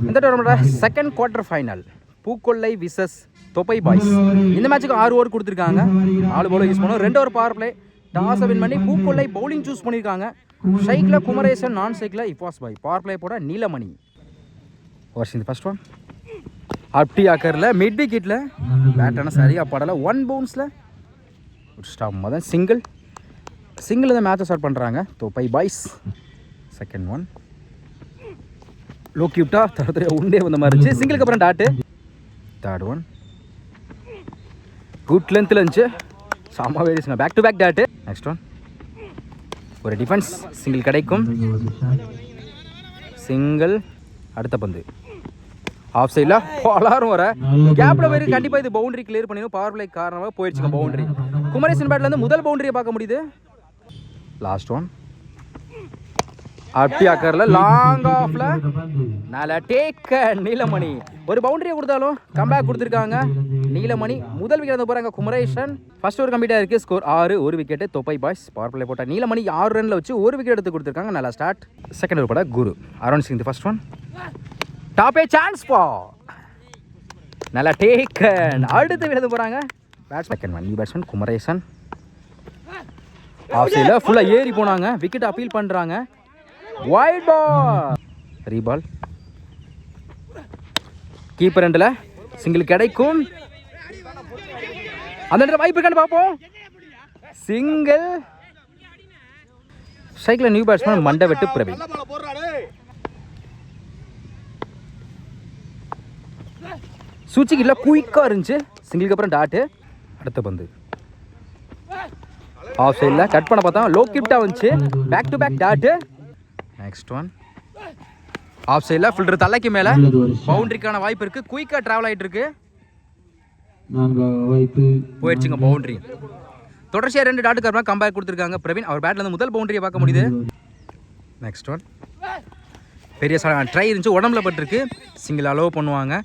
இந்த டோர்னமெண்ட்டோட second quarter final பூக்கொல்லை versus தொப்பை boys. இந்த மேட்சுக்கு 6 ஓவர் கொடுத்துருக்காங்க. 4 பால் யூஸ் பண்ணோம். 2 ஓவர் பவர் பிளே. டாஸை வின் பண்ணி பூக்கொல்லை பவுலிங் சூஸ் பண்ணியிருக்காங்க. ஸ்ட்ரைக்கில் குமரேசன், நான் ஸ்ட்ரைக்கில் இஃபாஸ் பாய். பவர் பிளே போட நீலமணி. வாட்ச் இந்த ஃபர்ஸ்ட் ஒன் அப்டி ஆக்கரில் மிட் விக்கெட்டில் பேட்டான சரியாக படலை. 1 பவுன்ஸில் ஸ்டாப் மதன் சிங்கிள் இந்த மேட்சை ஸ்டார்ட் பண்ணுறாங்க தொப்பை பாய்ஸ். செகண்ட் ஒன் லோ கியூப்டா தரத்துல உண்டே வந்த மாதிரி இருந்துச்சு. சிங்கிளுக்கு அப்புறம் டாட்டு. தேர்ட் ஒன் குட் லென்த்தில் இருந்துச்சு. Sama variation back to back dot. Next one ஒரு டிஃபென்ஸ் சிங்கிள் கிடைக்கும். சிங்கிள் அடுத்த பந்து ஆஃப் சைடில் எல்லாரும் வர கேப்பில் போயிருக்கு. கண்டிப்பாக இது பவுண்டரி கிளியர் பண்ணிடும். பவர் பிளே காரணமாக போயிடுச்சுங்க பவுண்டரி. குமரேசன் பேட்லேருந்து முதல் பவுண்டரியை பார்க்க முடியுது. லாஸ்ட் ஒன் அப்படி ஆக்கரில் லாங் ஆஃப்ல நல்லா டேக் நீலமணி. ஒரு பவுண்டரியை கொடுத்தாலும் கம்பேக் கொடுத்துருக்காங்க நீலமணி. முதல் விக்கெட் போகிறாங்க குமரேசன். ஃபர்ஸ்ட் ஓவர் கம்ப்ளீட் ஆயிருக்கு. ஸ்கோர் 6, 1 விக்கெட் தொப்பை பாய்ஸ். பவர் பிளே போட்ட நீலமணி 6 ரனில் வச்சு 1 விக்கெட் எடுத்து கொடுத்துருக்காங்க. நல்லா ஸ்டார்ட். செகண்ட் ஓவர் போட குரு அரௌண்ட் சிங். ஃபர்ஸ்ட் ஒன் டாப்பே சான்ஸ் பா நல்லா டேக். அடுத்து விழுந்து போகிறாங்க batsman. Second one new batsman Kumaresan. Off சைடில் ஃபுல்லாக ஏறி போனாங்க. விக்கெட் அப்பீல் பண்ணுறாங்க. Wide ball reball. கீப்பர் ரெண்டில் சிங்கிள் கிடைக்கும். அந்த இடத்துல வாய்ப்பு இருக்கான்னு பார்ப்போம். சிங்கிள் ஸ்ட்ரைக்கில் நியூ பேட்ஸ்மேன் மண்டை வெட்டு பிரவீன். சூச்சிக்கில்ல குயிக்காக இருந்துச்சு. சிங்கிளுக்கு அப்புறம் டாட்டு. அடுத்த பந்து ஆஃப் சைடில் கட் பண்ண பார்த்தா லோ கிப்டாக வந்துச்சு. Back to back dot. Next one off சைடில் ஃபில்டர் தலைக்கு மேலே பவுண்டரிக்கான வாய்ப்பு இருக்குது. குயிக்காக ட்ராவல் ஆகிட்டு இருக்கு. போயிடுச்சுங்க பவுண்டரி. தொடர்ச்சியாக 2 டாட்டுக்கு அப்புறம் கம்பேக் கொடுத்துருக்காங்க பிரவீன். அவர் பேட்லேருந்து முதல் பவுண்டரியை பார்க்க முடியுது. நெக்ஸ்ட் ஒன் பெரிய ட்ரை இருந்துச்சு. உடம்புல பட்டிருக்கு. சிங்கிள் அலோவ் பண்ணுவாங்க.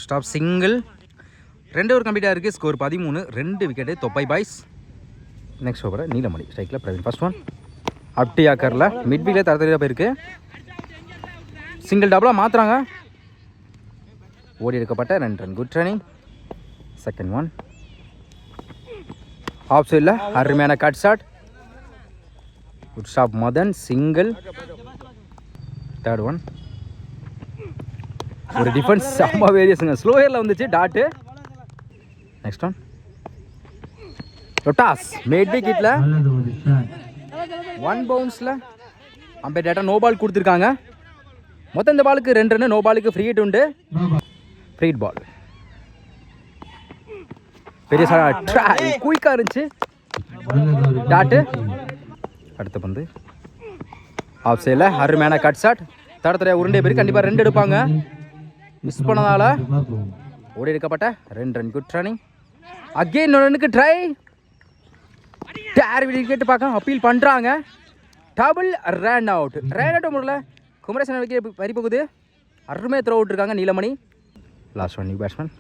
Stop single. 2 ஓவர் கம்ப்ளீட்டாக இருக்குது. ஸ்கோர் 13, 2 விக்கெட்டு தொப்பை பாய்ஸ். நெக்ஸ்ட் ஓவர் நீலமணி ஸ்ட்ரைக்கில் பிரவீன். ஃபர்ஸ்ட் ஒன் அப்டி ஆக்கரில் மிட் விக்கெட்டில் தரத்தறியாக போயிருக்கு. சிங்கிள் டபுளாக மாற்றுறாங்க. ஓடி எடுக்கப்பட்ட 2 run good running. Second one off சைடில் அருமையான cut shot. Good stop Madan single. Third one ஒரு டிஃபென்ஸ் செம்ம வேரியேஷன். ஸ்லோயரில் வந்துச்சு டாட்டு. நெக்ஸ்ட் ஒன் ரொட்டாஸ் மிட் விக்கெட்டில் 1 பவுன்ஸில் அம்பேர் டேட்டா நோ பால் கொடுத்துருக்காங்க. மொத்தம் இந்த பாலுக்கு 2 ரன். நோ பாலுக்கு ஃப்ரீ ஹிட் உண்டு. ஃப்ரீ ஹிட் பால் பெரிய குயிக்காக இருந்துச்சு டாட்டு. அடுத்த பந்து ஆஃப் சைடில் அருமையான கட் ஷாட். தடத்தடைய உருண்டை பேர் கண்டிப்பாக 2 எடுப்பாங்க. மிஸ் பண்ணதால ஓடி எடுக்கப்பட்ட 2 ரன் குட் ரன்னிங். அகெயின் ரன்னுக்கு ட்ரை. டேர் விக்கெட் பார்க்க அப்பீல் பண்ணுறாங்க. Double run out. Run out முறையில் குமரேசன் விக்கெட் பறி போகுது. அருமையாக த்ரோ அவுட் இருக்காங்க நீலமணி. லாஸ்ட் ஒன் நியூ பேட்ஸ்மேன்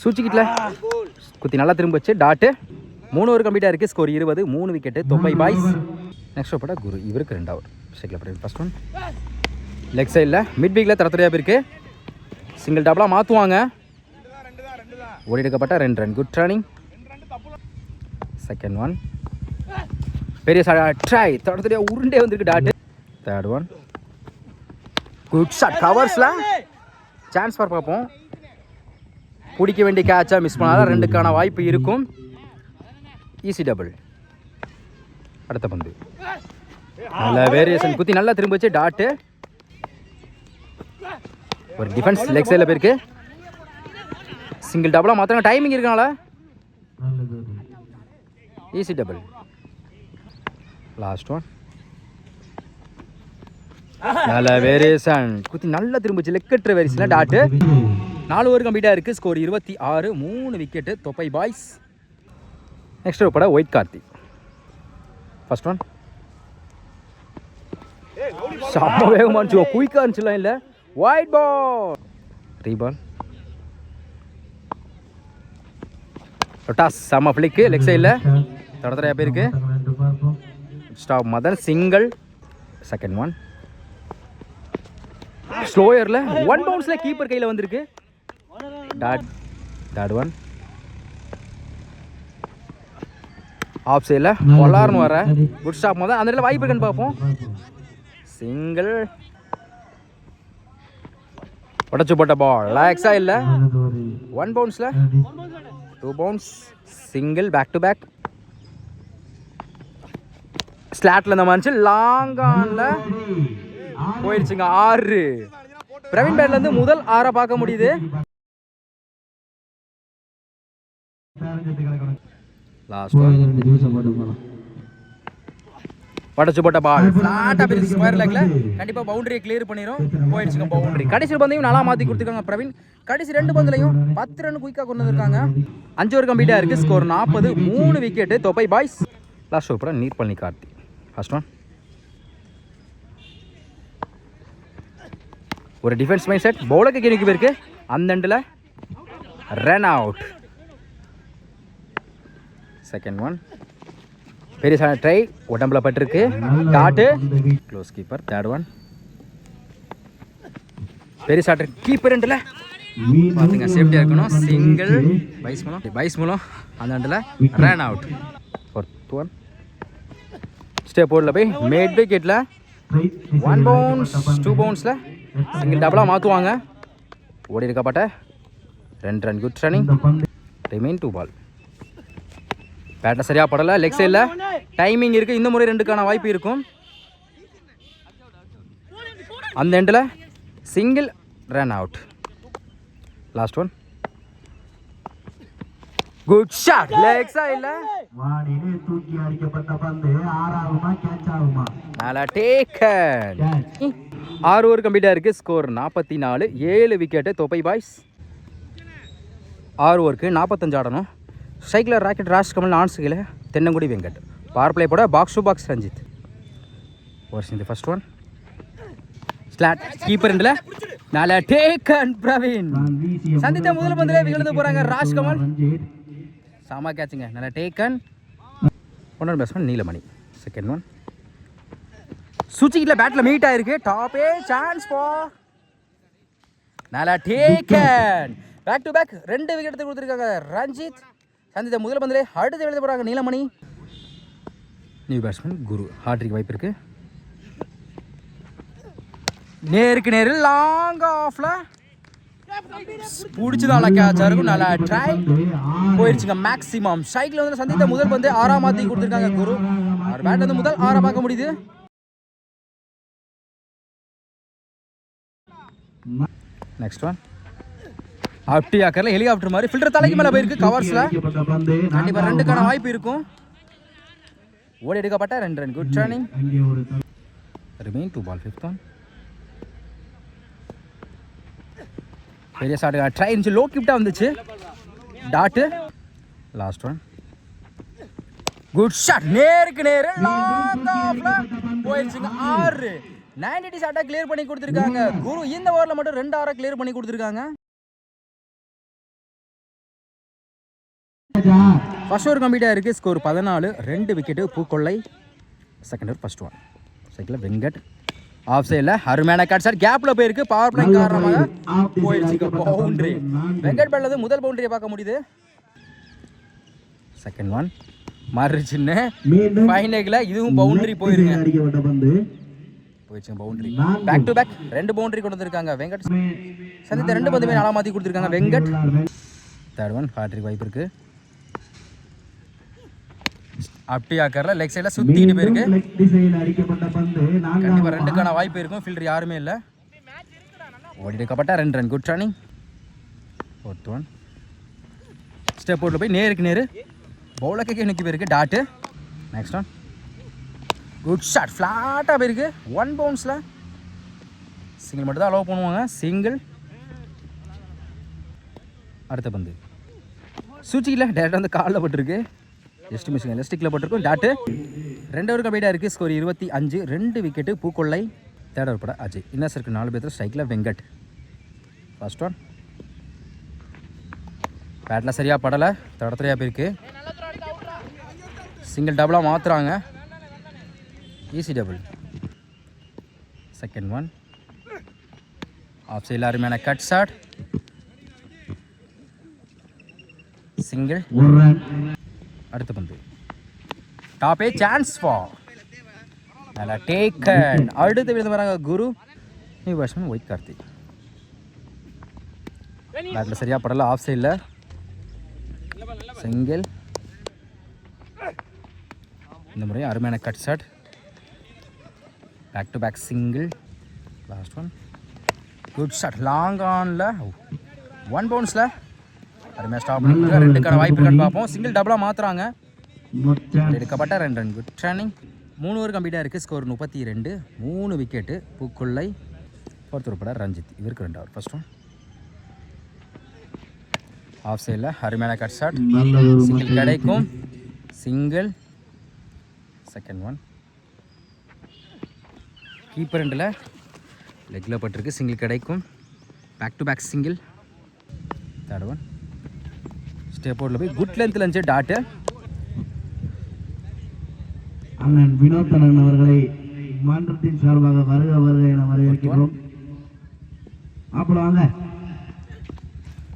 சூச்சிக்கிட்டில் குத்தி நல்லா திரும்ப வச்சு டாட்டு. 3 ஓவர் கம்ப்ளீட்டாக இருக்குது. ஸ்கோர் 20, 3 விக்கெட்டு தொப்பை பாய்ஸ். நெக்ஸ்ட் ஓவர் குரு இவருக்கு 2 ஓவர் ஸ்ட்ரைக்கில். ஃபர்ஸ்ட் ஒன் லெக் சைடில் மிட் வீக்கில் தரத்தறியாக இருக்கு. சிங்கிள் டபுளாக மாற்றுவாங்க. ஓடி எடுக்கப்பட்ட 2 run good running. Second one பெரிய ட்ரை. தடத்தறியாக உருண்டே வந்திருக்கு dot. Third one good shot. கவர்ஸில் சான்ஸ் ஃபார் பார்ப்போம். பிடிக்க வேண்டிய கேட்சாக மிஸ் பண்ணாலும் 2க்கான வாய்ப்பு இருக்கும். Easy double. அடுத்த பந்து நல்ல வேரியேஷன் குத்தி நல்லா திரும்ப வச்சு டாட்டு. ஒரு டிஃபென்ஸ் லெக் சைடில் போயிருக்கு. சிங்கிள் டபுளாக மாத்திரம் டைமிங் இருக்கனால ஈஸி டபுள். லாஸ்ட் ஒன் நல்ல வேரியேஷன் குத்தி நல்லா திரும்பிச்சு லெக்கற்ற வேரியேஷன் டாட்டு. 4 ஓவர் கம்ப்ளீட்டாக இருக்குது. ஸ்கோர் 26, 3 விக்கெட்டு தொப்பை பாய்ஸ். நெக்ஸ்ட் ஓவர் பட ஒயிட் கார்த்தி. ஃபர்ஸ்ட் ஒன் செம்ம வேகமாக இருந்துச்சு. குயிக்காக இருந்துச்சுலாம் இல்லை. White ball ரீபால். டாஸ் செம்ம ஃபிளிக்கு லெக் சைடில் தடத்தரையாக போயிருக்கு. Stop Madan single. Second one ஸ்லோயரில் 1 பவுன்ஸில் கீப்பர் கையில் வந்திருக்கு. தேர்ட் ஒன் ஆஃப் சைடில் பொல்லார்னு வர குட் ஸ்டாப் மதன். அந்த இடத்துல வாய்ப்பு இருக்குன்னு பார்ப்போம். சிங்கிள் உடச்சு போட்ட பால் லேக்ஸா இல்லை. 1 பவுன்ஸில் 2 bounce single. Back to back ஸ்லாட்ல இந்த மாதிரி லாங் ஆன்ல போயிடுச்சுங்க. 6 பிரவீன் பேட்ல இருந்து முதல் 6 பார்க்க முடியுது. லாஸ்ட் படைச்சு போட்ட பால் ஃபிளாட்டா போய் ஸ்கொயர் லெக்ல கண்டிப்பா பவுண்டரியை கிளியர் பண்ணிரும். போயிடுச்சுங்க பவுண்டரி. கடைசி பந்தையும் நல்லா மாத்தி கொடுத்துருக்காங்க பிரவீன். கடைசி 2 பந்துலையும் 10 ரன் குயிக்கா கொண்டு வந்திருக்காங்க. 5 ஓவர் கம்ப்ளீட்டா இருக்கு. ஸ்கோர் 40. 3 விக்கெட் தொப்பை பாய்ஸ். லாஸ்ட் ஓவர் நீட் பண்ணி கார்த்தி. ஃபர்ஸ்ட் ஒன் ஒரு டிஃபென்ஸ் மைண்ட் செட் பவுலருக்கு கேணிக்கு போயிருக்கு. அந்த எண்டில் ரன் அவுட். செகண்ட் ஒன் பெரிய ட்ரை உடம்புல பட்டிருக்கு. Dot close keeper. Third one பெரிய ஷாட் கீப்பர் எண்டில் பார்த்துங்க சேஃப்டியாக இருக்கணும். சிங்கிள் பைஸ் மூலம் அந்த எண்டில் run out. Fourth one stay போர்டில் போய் மேட் விக்கெட்டில் 1 பவுன்ஸ் 2 பவுன்ஸில் சிங்கிள் டபுளாக மாற்றுவாங்க. ஓடி இருக்கப்பட்ட 2 ரன் குட் ரன்னிங். ரிமைன் 2 பால். பேட்டை சரியாக படலை. லெக் சைடில் டைமிங் இருக்குது. இந்த முறை 2க்கான வாய்ப்பு இருக்கும். அந்த எண்டில் single run out. Last one good shot leg சைடில் தூக்கி அடிக்கப்பட்ட பந்து. நல்லா டேக்கன். 6 ஓவர் கம்ப்ளீட்டாக இருக்குது. ஸ்கோர் 44. 7 விக்கெட்டு தொப்பை பாய்ஸ். 6 ஓவருக்கு 45 ஆடணும். ஸ்ட்ரைக்கில் ராக்கெட் ராஷ் கமல். ஆன்ஸ்கில் தென்னங்குடி வெங்கட். பவர் பிளே போட பாக்ஸ் டு பாக்ஸ் ரஞ்சித். இந்த ஃபர்ஸ்ட் ஒன் ஸ்லாட் கீப்பர் எண்டில் நல்லா டேக்கன் பிரவீன். சந்தித்த முதல் பந்தில் விழுந்து போகிறாங்க ராஷ் கமல். சாமா கேட்சுங்க. நல்லா taken. 1 batsman Neelamani. Second one சுச்சிக்கிட்ட பேட்டில் மீட் ஆயிருக்கு. டாப்பே சான்ஸ் போ. நல்லா taken. Back to back 2 wicket கொடுத்துருக்காங்க ரஞ்சித். சந்தித்த முதல் பந்திலே அடுத்து எழுத போகிறாங்க Neelamani. New batsman Guru. Hat trick வாய்ப்பு இருக்கு. நேருக்கு நேரில் லாங் ஆஃப்ல பிடிச்சதால கேட்சா இருக்கும். நல்லா ட்ரை போயிடுச்சுங்க. மேக்ஸிமம் ஸ்ட்ரைக்கில் வந்து சந்தித்த முதல் பந்து 6 மாற்றி கொடுத்துருக்காங்க குரு. 6 பேட் வந்து முதல் 6 பார்க்க முடியுது. நெக்ஸ்ட் ஒன் அப்படி ஆக்கரில் ஹெலிகாப்டர் மாதிரி ஃபில்டர் தலைக்கு மேலே போயிருக்கு. கவர்ஸில் கண்டிப்பாக 2க்கான வாய்ப்பு இருக்கும். ஓடி எடுக்கப்பட்ட 2 run good running. Remain 2 ball. Fifth one பெரிய ஷாட் ட்ரை இருந்துச்சு. லோ கிப்டாக வந்துச்சு. Dot. Last one good shot நேருக்கு நேரு லாங் ஆஃப்ல போயிடுச்சுங்க. 6 90 ஷாட்டை கிளியர் பண்ணி கொடுத்துருக்காங்க குரு. இந்த ஓவரில் மட்டும் 2 6 கிளியர் பண்ணி கொடுத்துருக்காங்க. ஃபர்ஸ்ட் ஓவர் கம்ப்ளீட்டாக இருக்குது. ஸ்கோர் 14. 2 விக்கெட்டு பூக்கொள்ளை. செகண்ட் ஓவர் ஃபர்ஸ்ட் ஒன் சைக்கிள் வெங்கட். ஆஃப் சைடில் அருமையான கேட் சார் கேப்பில் போயிருக்கு. பவர் பிளே காரணமாக போயிடுச்சு பவுண்டரி. வெங்கட் பேட்ல முதல் பவுண்டரியை பார்க்க முடியுது. செகண்ட் ஒன் மாறிச்சுன்னு ஃபைனல் இதுவும் பவுண்டரி போயிருங்க. போயிடுச்சு பவுண்டரி. பேக் டு பேக் 2 பவுண்டரி கொண்டு வந்திருக்காங்க வெங்கட். சந்தித்த 2 பந்துமே நல்லா மாற்றி கொடுத்துருக்காங்க வெங்கட். தேர்ட் ஒன் ஹாட்ரிக் வாய்ப்பு இருக்கு. அப்படி ஆக்கரில் லெக் சைடில் சுற்றிட்டு போயிருக்கு. கண்டிப்பாக 2க்கான வாய்ப்பு இருக்கும். ஃபீல்டர் யாருமே இல்லை. ஓடிக்கப்பட்ட 2 run good running. Fourth one step போர்டில் போய் நேருக்கு நேரு பவுலருக்கு நிற்கி போயிருக்கு. Dot. Next one good shot ஃப்ளாட்டாக போயிருக்கு. 1 பவுன்ஸில் சிங்கிள் மட்டும் தான் அலோவ் பண்ணுவாங்க. சிங்கிள். அடுத்த பந்து சூச்சிக்கில் டேரெக்டாக வந்து காலில் பட்டிருக்கு. ஜஸ்ட் மிஸ்ஸிங் எலஸ்டிக்கில் போட்டிருக்கும். டாட்டு. 2 ஓவர் கம்ப்ளீட்டாக இருக்குது. Score 25. 2 wicket Pookkollai. Third over பட அஜய். இன்னர்ஸருக்கு 4 பேர். ஸ்ட்ரைக்கில் வெங்கட். ஃபர்ஸ்ட் ஒன் பேட்டில் சரியாக படலை. தடத்துறையாக போயிருக்கு. சிங்கிள் டபுளாக மாற்றுறாங்க. Easy double. Second one off சைடில் அருமையான கட் ஷாட். சிங்கிள். அடுத்த பந்து டாப்பே சான்ஸ் ஃபார் நல்லா டேக்கன். அடுத்து விழுந்து வராங்க Guru. New batsman white Karthik. பேட்டில் சரியாக படல. ஆஃப் சைடில் சிங்கிள். இந்த முறையும் அருமையான cut shot. Back to back single. Last one good shot. Long ஆனில் 1 பவுன்ஸில் அருமையாக ஸ்டாப் பண்ணி 2க்கான வாய்ப்பு இருக்கான்னு பார்ப்போம். சிங்கிள் டபுளாக மாற்றுறாங்க. எடுக்கப்பட்ட 2 ரன். Good training. 3 ஓவர் கம்ப்ளீட்டாக இருக்குது. ஸ்கோர் 32. 3 விக்கெட்டு. பூக்கொள்ளை. ஃபோர்த் உட்பட ரஞ்சித். இவருக்கு 2 ஓவர். ஃபர்ஸ்ட் ஒன் ஆஃப் சைடில் அருமையான கட் ஷாட். சிங்கிள் கிடைக்கும். சிங்கிள். செகண்ட் ஒன் கீப்பர் ரெண்டில் லெக்கில் பட்டிருக்கு. சிங்கிள் கிடைக்கும். Back to back single. Third one stay போர்டில் போய் குட் லென்த்தில் இருந்துச்சு டாட்டு. அண்ணன் வினோத்தனன் அவர்களை மாற்றத்தின் சார்பாக வருக வருக என வரவேற்கிறோம். அப்புறம் வாங்க.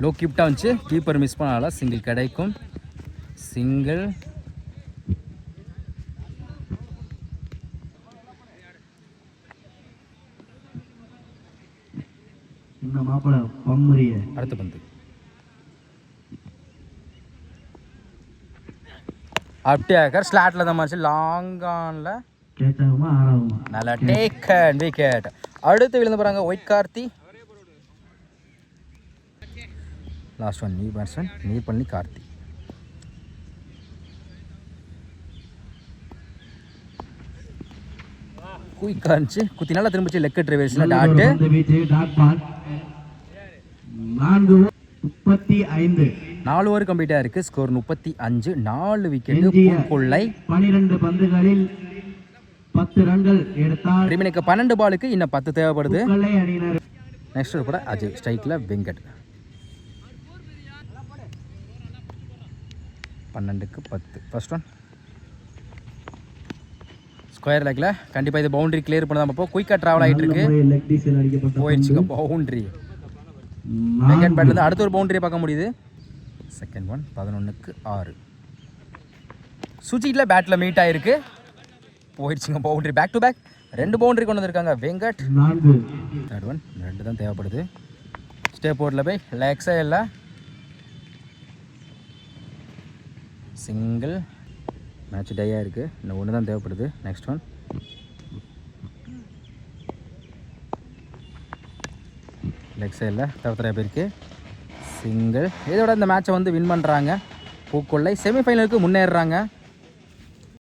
லோ கிப்டாக வந்துச்சு. கீப்பர் மிஸ் பண்ணால சிங்கிள் கிடைக்கும். சிங்கிள். இந்த மாப்பிள பம்முரிய. அடுத்த பந்து அப்டேக்கர் ஸ்லாட்டில் தான் மாறிச்சு. லாங் ஆனில் கேட்டாகுமா ஆறாகுமா. நல்லா டேக்கன் விக்கெட். அடுத்து விழுந்து போகிறாங்க white Karthi. Last one new batsman Neerpalli Karthi. குயிக்காக இருந்துச்சு. குத்தி நல்லா திரும்பிச்சு. லெக் ட்ரைவேஷனில் டாட்டு. 4 ஓவர் கம்ப்ளீட்டாக இருக்குது. ஸ்கோர் 35. 4 விக்கெட்டு. பூக்கொள்ளை 12 பந்துகளில் 10 ரன்கள் எடுத்தால் ரிமைனுக்கு 12 பாலுக்கு இன்னும் 10 தேவைப்படுது. அணியினர் நெக்ஸ்ட் கூட அஜய். ஸ்ட்ரைக்கில் வெங்கட். 12க்கு 10. ஃபர்ஸ்ட் ஒன் ஸ்கொயர் லெக்கில். கண்டிப்பாக இது பவுண்டரி கிளியர் பண்ண தான் பார்ப்போம். குயிக்காக ட்ராவல் ஆகிட்டு இருக்கு. போயிடுச்சுங்க பவுண்ட்ரி. வெங்கட் பேட்லேருந்து அடுத்த ஒரு பவுண்டரியை பார்க்க முடியுது. செகண்ட் ஒன் 11க்கு 6. சுஜியில் பேட்டில் மீட் ஆகிருக்கு. போயிடுச்சுங்க boundary. Back to back 2 boundary கொண்டு வந்திருக்காங்க வெங்கட். தேர்ட் ஒன் 2 தான் தேவைப்படுது. ஸ்டே போர்டில் போய் லெக் சைடில் சிங்கிள். மேட்ச் டையாக இருக்குது. இன்னும் 1 தான் தேவைப்படுது. நெக்ஸ்ட் ஒன் லெக் சைடில் தவிர பேருக்கு சிங்கிள். இதோட இந்த மேட்சை வந்து வின் பண்ணுறாங்க. பூக்கொள்ளை செமிஃபைனலுக்கு முன்னேறுறாங்க.